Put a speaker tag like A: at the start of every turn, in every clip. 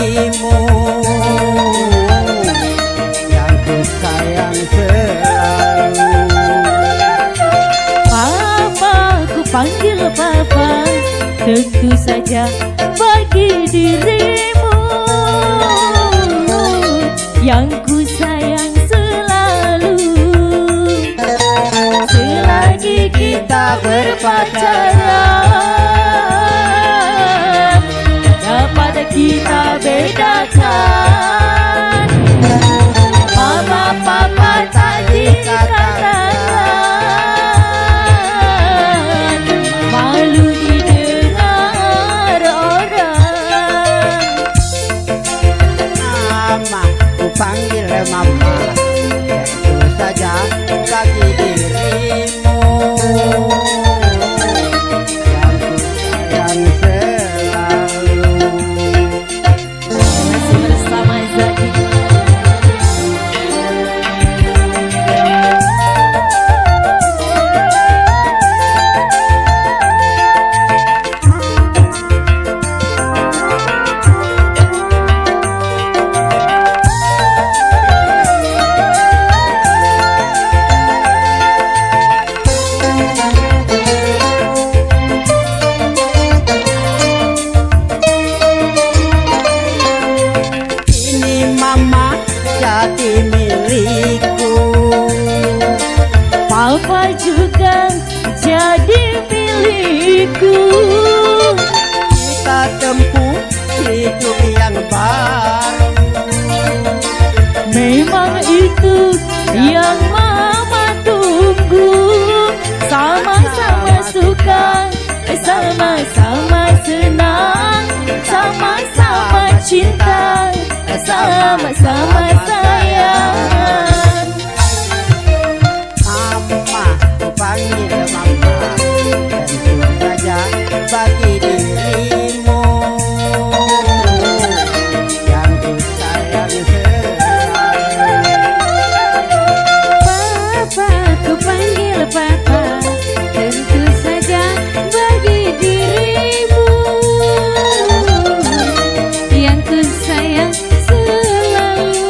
A: dirimu yang ku sayang selalu.
B: Papa, ku panggil Papa, tentu saja bagi dirimu yang ku sayang selalu. Selagi kita berpacaran, dapat kita bedakan. Papa tak dikatakan, malu didengar orang.
A: Mama, ku panggil mama, tentu saja bagi dirimu yang ku sayang selalu.
B: Masih bersama Zaki.
A: Jadi milikku,
B: Papa juga jadi milikku.
A: kita tempuh hidup yang baru.
B: Memang itu yang Mama tunggu. Sama-sama suka, sama-sama senang, sama-sama cinta, sama-sama sayang.
A: Mama, ku panggil mama, tentu saja bagi dirimu yang ku sayang selalu.
B: Papa, ku panggil Papa, tentu saja bagi dirimu yang ku sayang selalu.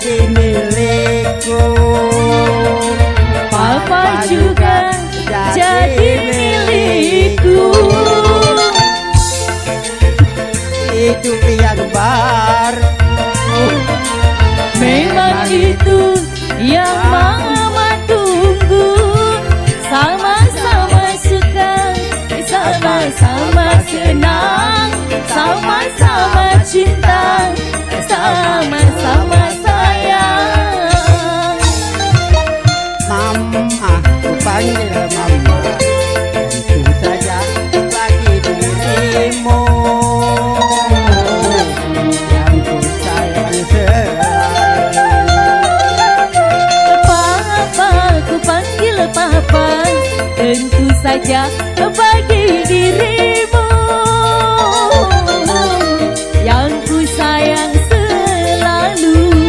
A: Jadi milikku,
B: Papa juga jadi milikku.
A: hidup yang baru.
B: Memang itu yang Mama tunggu. Sama-sama suka, sama-sama senang, sama-sama cinta, sama-sama sayang.
A: Mama, ku panggil mama, tentu saja bagi dirimu yang ku sayang selalu.
B: Papa, ku panggil Papa, tentu saja bagi dirimu yang ku sayang selalu.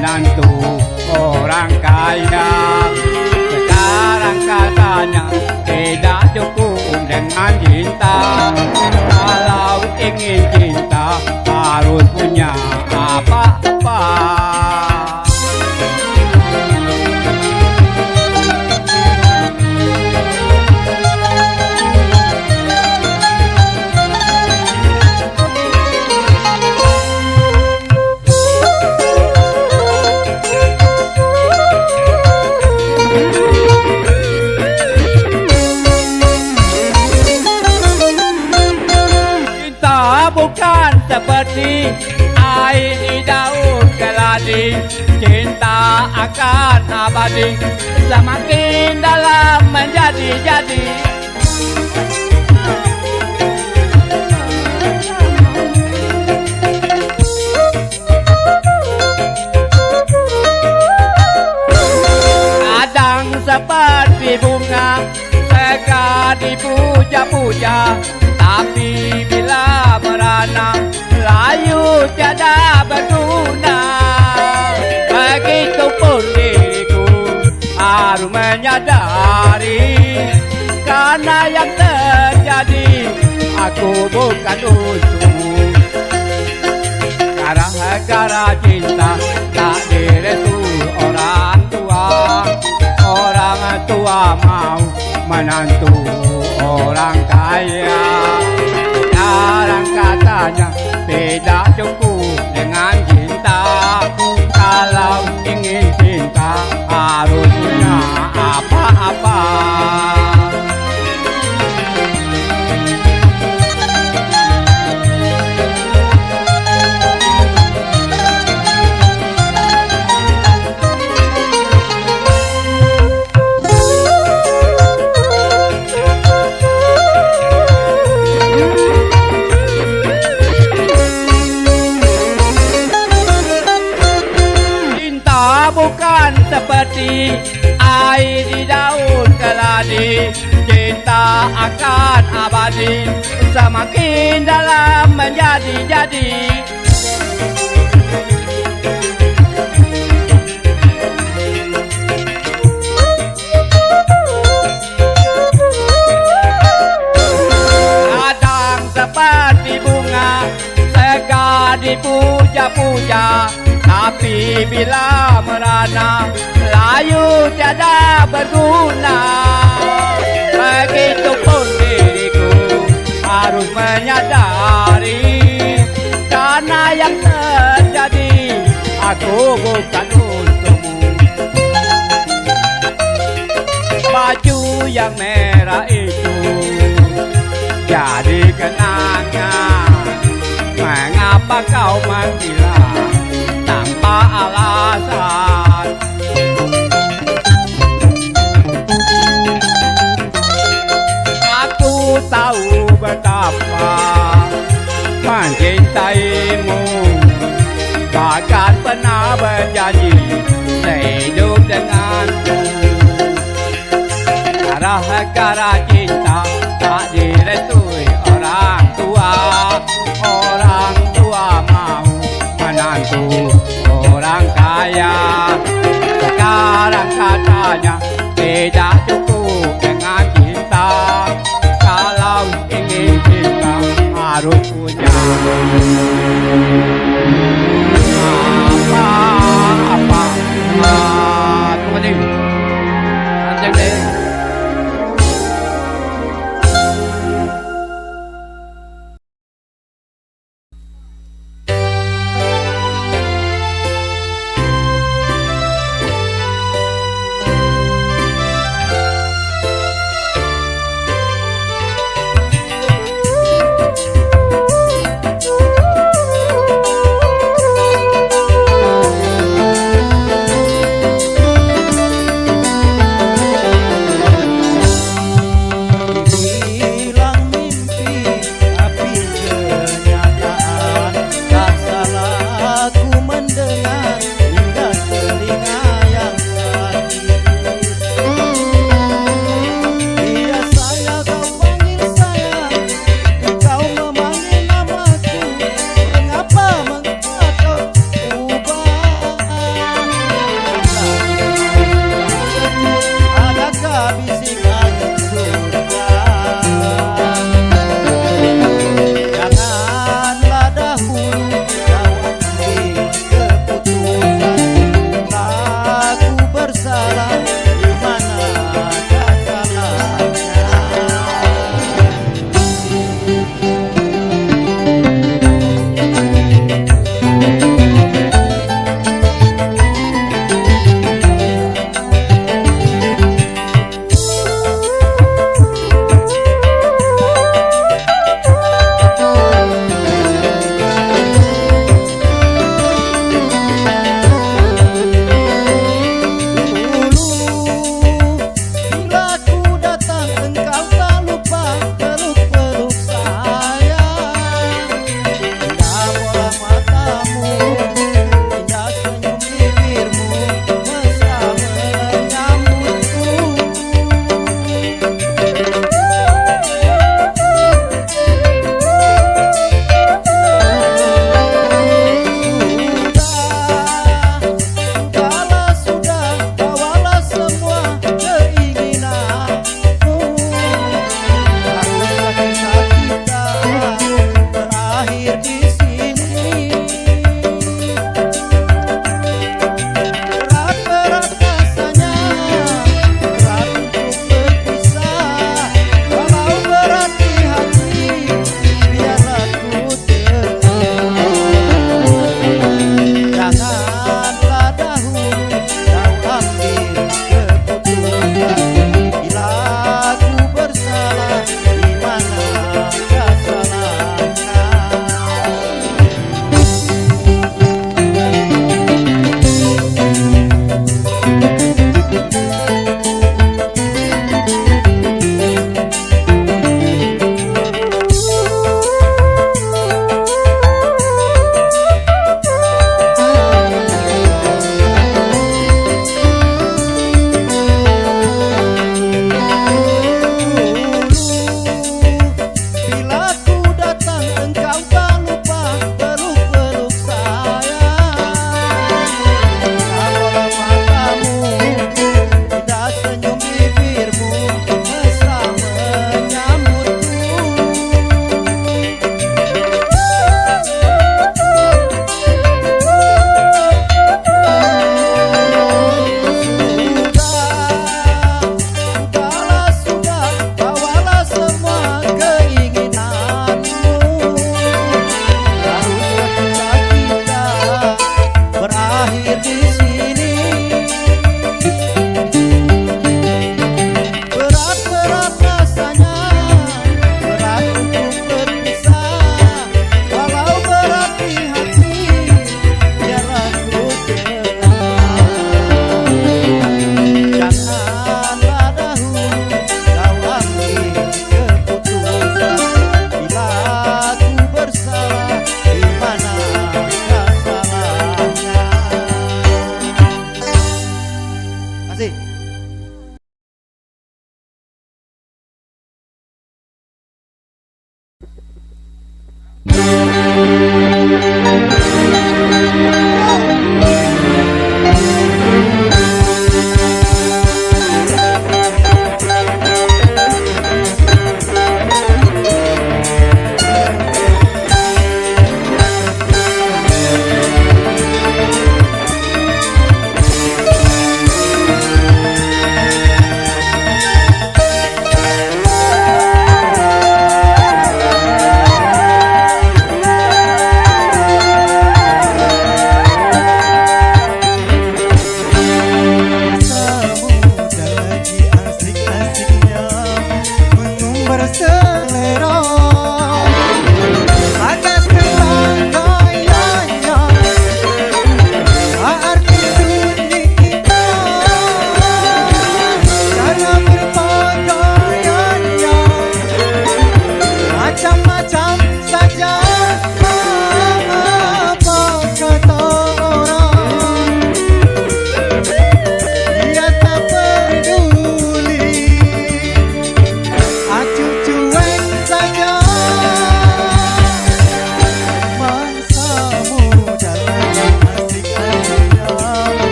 A: menantu orang kaya. Sekarang katanya tidak cukup dengan cinta. Kalau ingin cinta harus punya apa-apa. Bukan seperti air di daun keladi, cinta akan abadi semakin dalam menjadi-jadi. Kadang seperti bunga segar dipuja-puja, tapi bila merana layu tiada berguna. Begitupun diriku harus menyadari, karena yang terjadi aku bukan untukmu. Gara-gara cinta tak direstui orang tua. Orang tua mau menantu orang kaya. Sekarang katanya tidak cukup dengan cinta. Kalau ingin cinta harus punya apa-apa. Bukan seperti air di daun keladi, cinta akan abadi semakin dalam menjadi-jadi. Kadang seperti bunga segar dipuja-puja, tapi bila merana layu tiada berguna. Begitupun diriku harus menyadari, karena yang terjadi aku bukan untukmu. Baju yang merah itu jadi kenangan. Mengapa kau menghilang tanpa alasan? Aku tahu betapa mencintaimu, bahkan pernah berjanji sehidup denganku. Gara-gara cinta tak direstui orang tua. Orang tua mau menantu orang kaya. Sekarang katanya tidak cukup dengan cinta. Kalau ingin cinta harus punya apa-apa. Kemudian lanjut deh.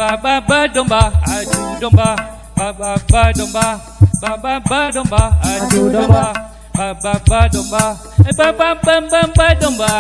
A: Domba, ba domba, adu domba, ba domba, ba domba, adu domba, ba domba, ba domba.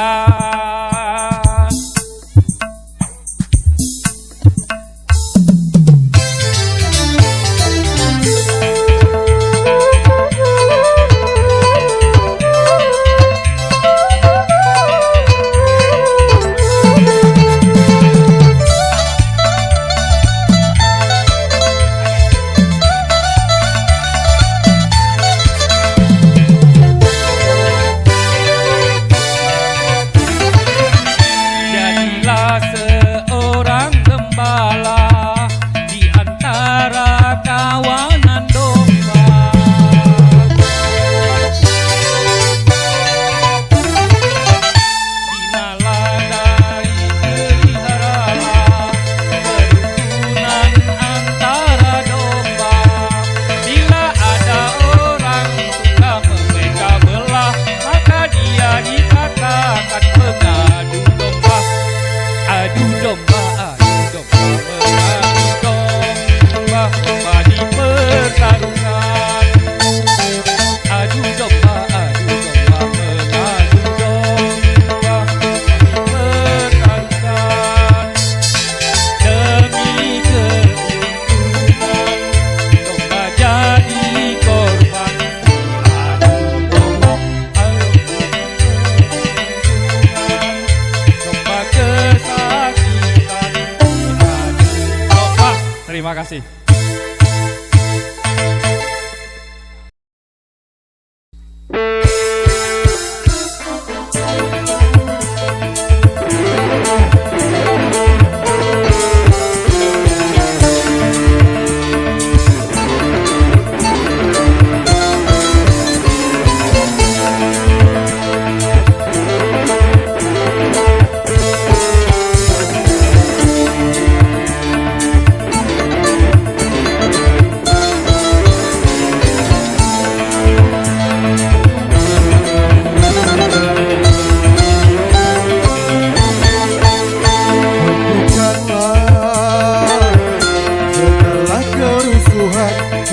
A: kasih.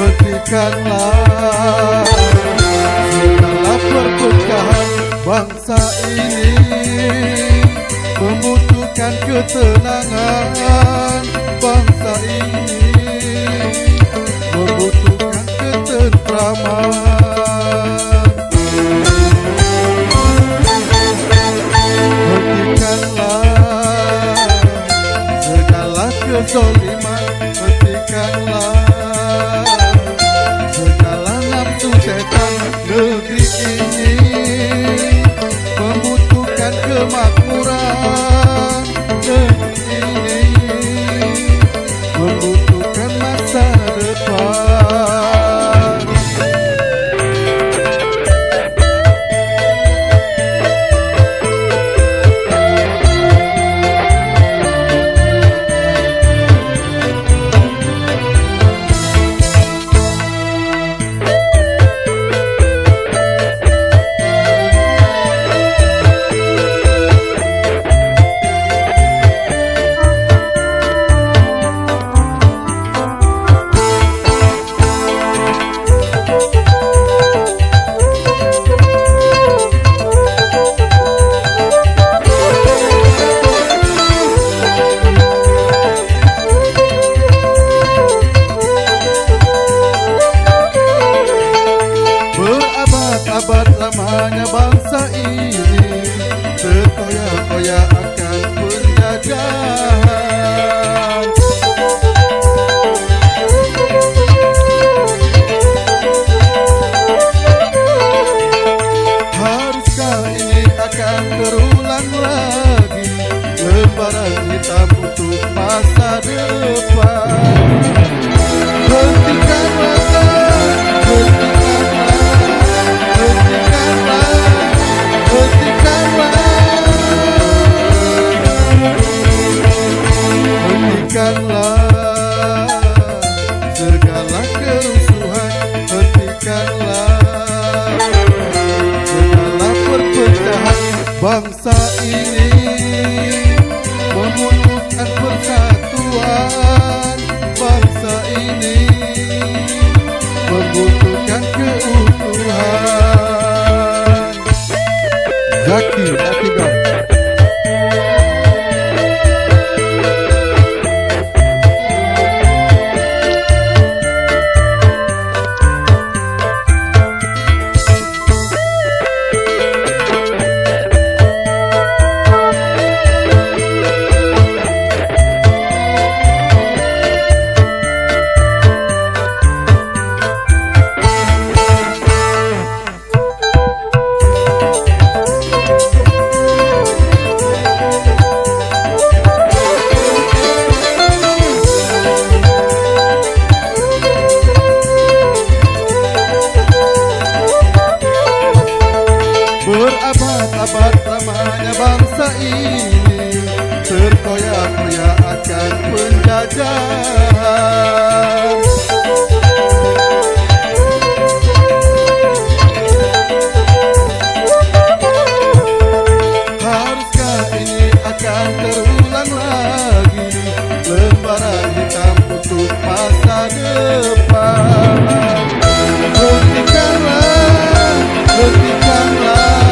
C: Hentikanlah segala perpecahan bangsa ini, membutuhkan ketenangan bangsa ini, membutuhkan ketentraman. Hentikanlah segala kezaliman, hentikanlah setan negeri ini, membutuhkan kemakmuran negeri ini, membutuhkan masa depan. Abad lamanya bangsa ini terkoyak-koyak akan penjajahan. Haruskah ini akan terulang lagi, lembaran hitam untuk masa depan? Hentikanlah, hentikanlah segala kerusuhan, hentikanlah segala perpecahan bangsa ini, membutuhkan persatuan bangsa ini, membutuhkan keutuhan. Zaki Atigar. Berabad-abad lamanya bangsa ini terkoyak-koyak akan penjajahan. Haruskah ini akan terulang lagi, lembaran hitam untuk masa depan? Hentikanlah, hentikanlah,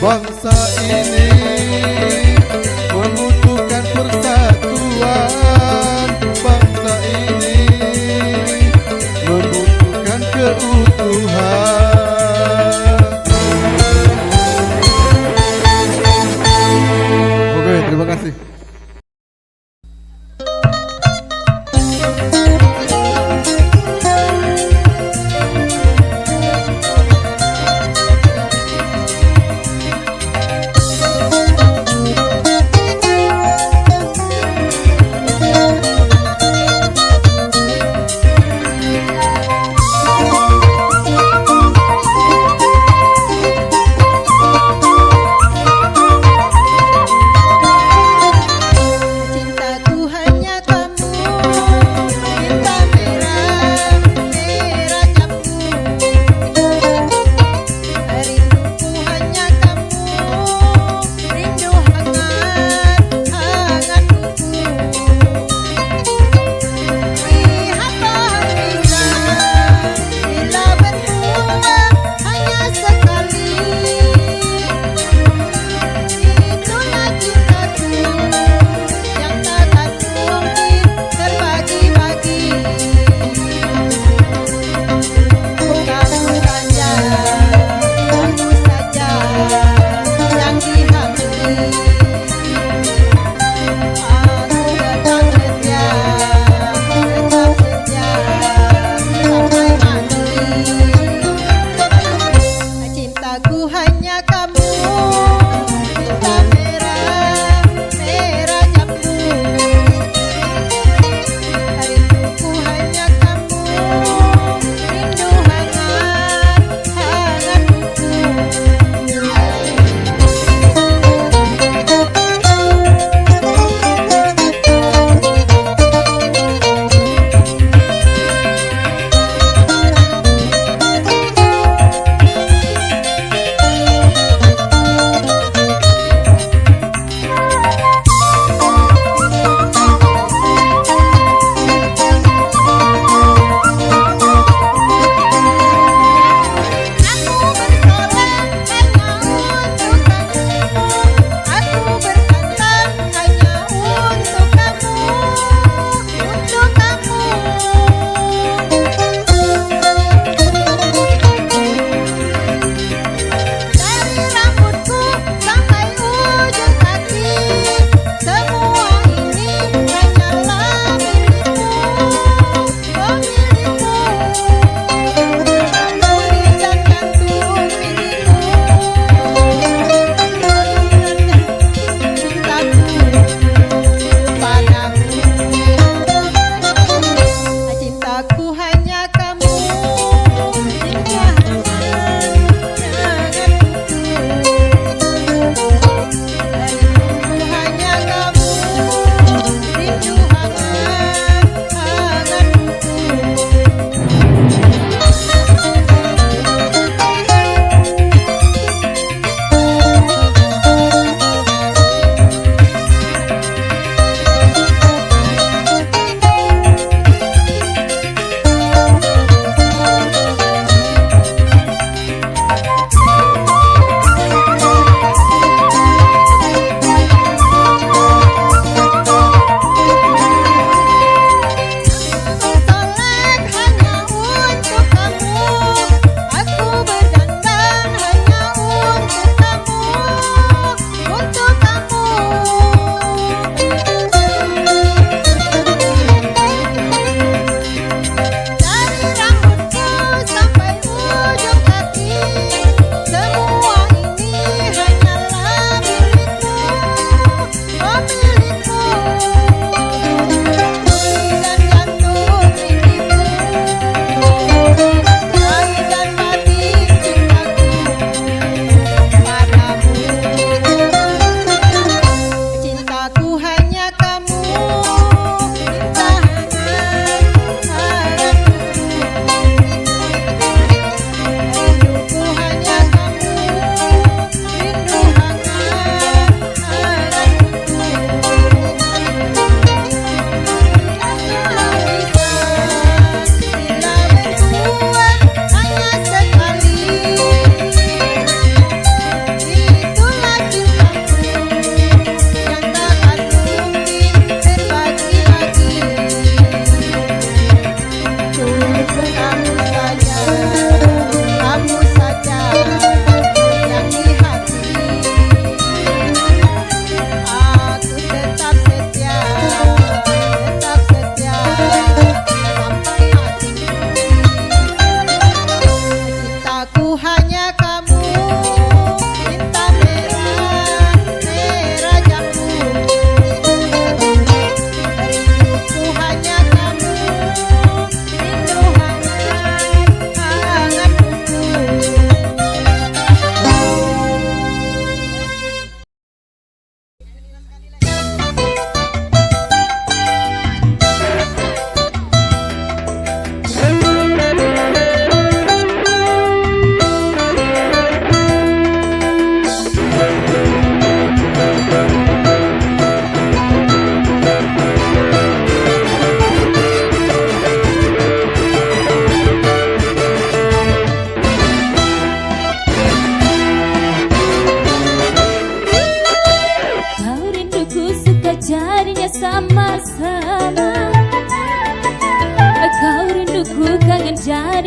C: bangsa ini membutuhkan persatuan.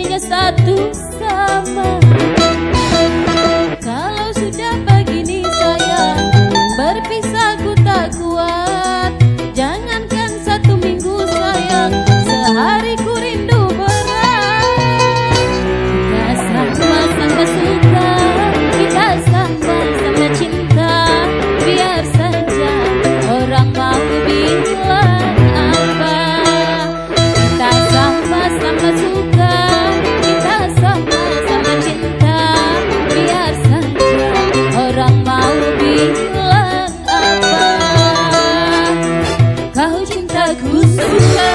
B: jadinya satu sama. Kalau sudah begini sayang, berpisah ku tak kuat. Jangankan 1 minggu sayang, sehari ku rindu berat. Kita sama-sama suka, kita sama-sama cinta. Biar saja orang mau bilang apa. Kita sama-sama suka, kita sama-sama cinta. Biar saja orang mau bilang apa. Kau cintaku suka.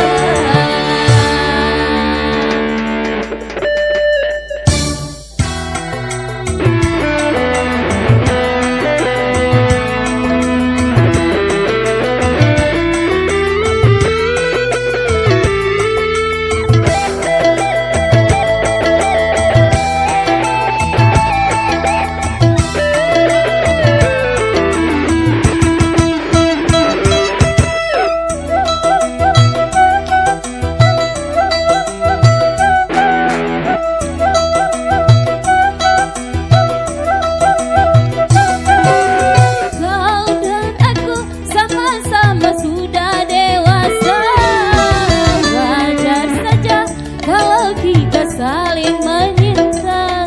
B: Saling menyinta.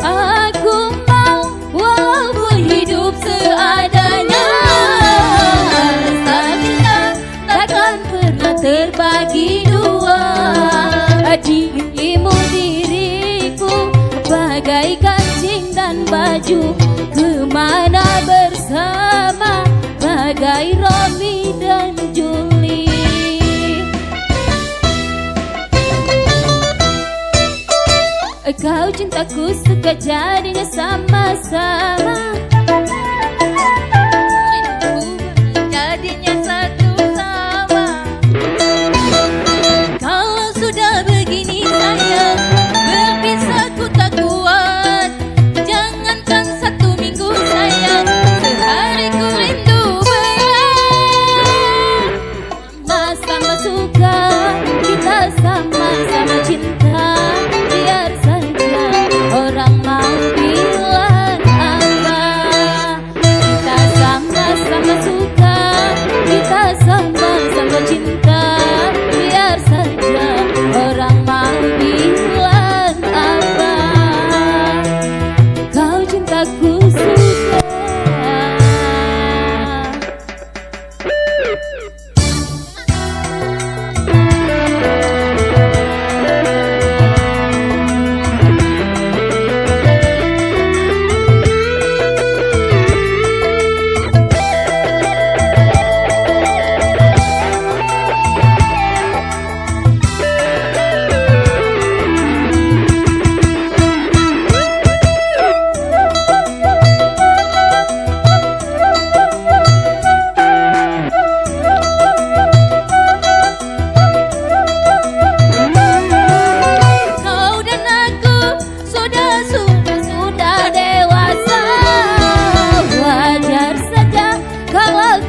B: Aku mau walaupun hidup seadanya. Rasa kita takkan pernah terbagi dua. Dirimu diriku bagaikan kancing dan baju, kemana bersama bagai Romi dan Juli. Kau cintaku suka jadinya sama-sama, jadinya satu sama. Kalau sudah begini sayang, berpisah ku tak kuat. Jangankan 1 minggu sayang, sehari ku rindu berat. Sama-sama suka, kita sama-sama cinta. Biar saja orang mau bilang apa. Kita sama-sama suka, kita sama-sama cinta. Biar saja orang mau bilang apa. Kau cintaku suka.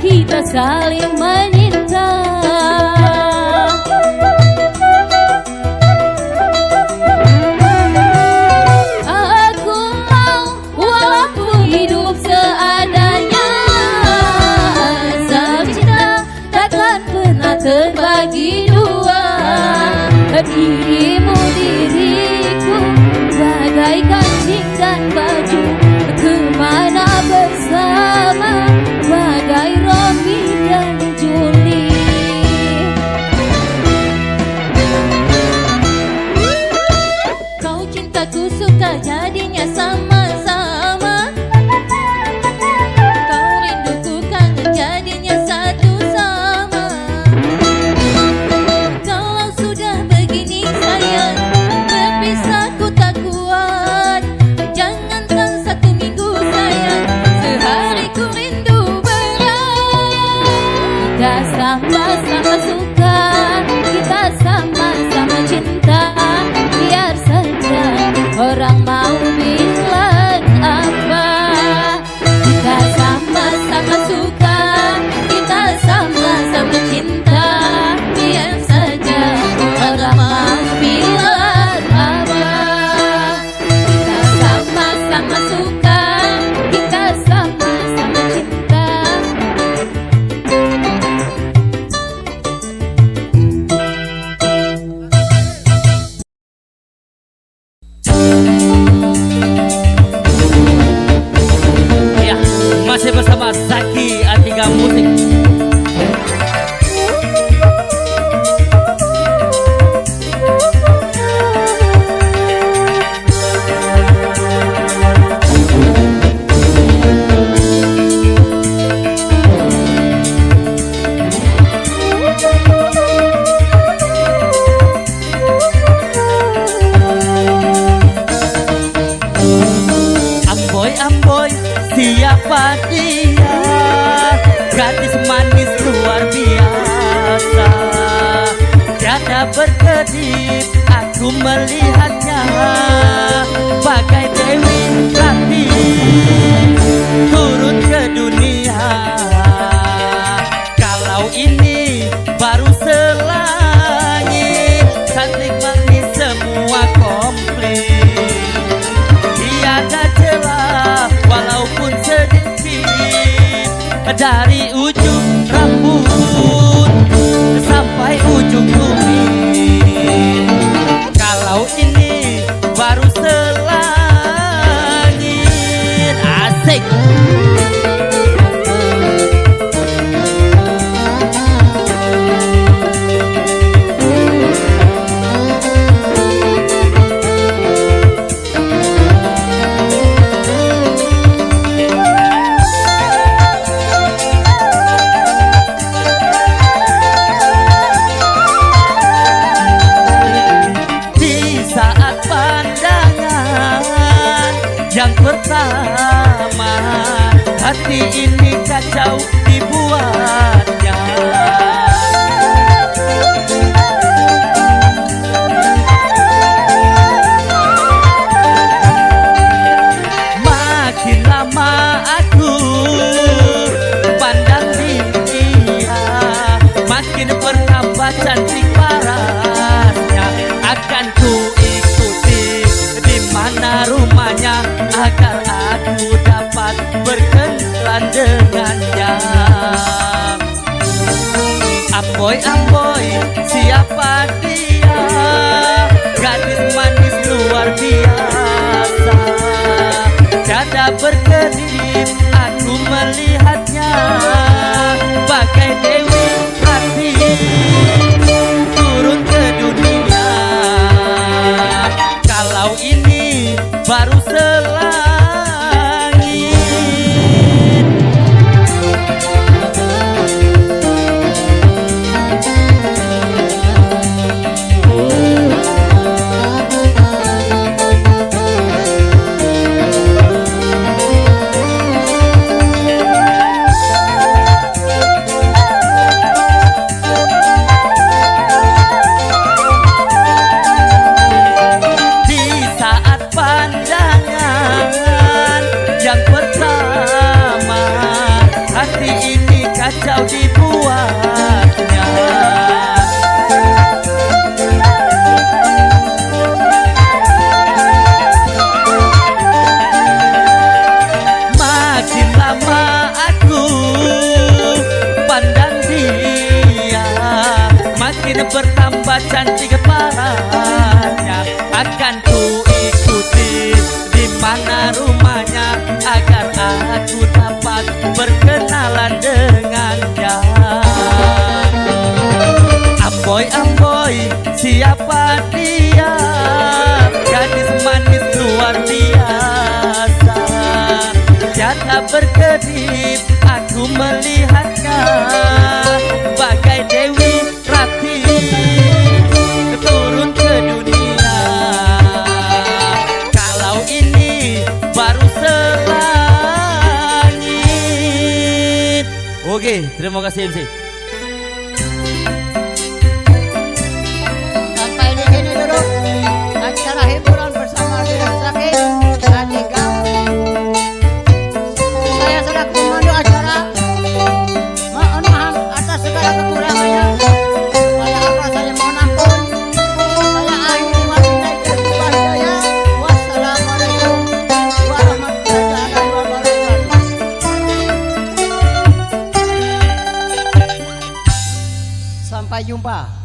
B: Kita saling menyinta. Aku mau walaupun hidup seadanya. Asal cinta takkan pernah terbagi dua. Dirimu diriku bagai kancing dan baju, kemana bersama bagai Romi dan Juli. Kau cintaku suka jadinya sama-sama. Kau rinduku kangen jadinya satu sama. Kalau sudah begini sayang, berpisah ku tak kuat. Jangankan 1 minggu sayang, sehari ku rindu. Kita sama-sama suka, kita sama-sama cinta. Biar saja orang mau bilang apa. Kita sama-sama suka, kita sama
D: gadis manis luar biasa. Tiada berkedip aku melihatnya, bagai Dewi Rati turun ke dunia. Kalau ini baru selangit, cantik manis semua komplit. Tiada celah walaupun sedikit, dari ujung rambut sampai ujung kumis. Kalau ini baru selangit, asik. Yang pertama, hati ini kacau dibuatnya. Makin lama aku pandang dia, makin bertambah cantik parasnya. Akan ku ikuti di mana rumahnya, agar aku dapat berkenalan dengannya. Amboi, amboi, siapa dia? Gadis manis luar biasa. Tiada berkedip aku melihatnya, bagai Dewi Rati turun ke dunia. Kalau ini baru selangit. Kacau dibuatnya. Makin lama aku pandang dia, makin bertambah cantik parasnya. Akan ku ikuti di mana rumahnya, agar aku dapat berkenalan dengannya. Amboi, amboi, siapa dia? Gadis manis luar biasa. Tiada berkedip aku melihatnya, bagai Dewi Rati turun ke dunia. Kalau ini baru selangit. Oke, terima kasih MC.
E: Sampai di sini dulu acara hiburan bersama Dinas Saki Radika. Saya sudah memandu acara. Mohon maaf atas segala kekurangannya. Pada apa saya mohon ampun. Saya akhiri wabillahi taufiq wal hidayah. Wassalamualaikum warahmatullahi wabarakatuh. Sampai jumpa.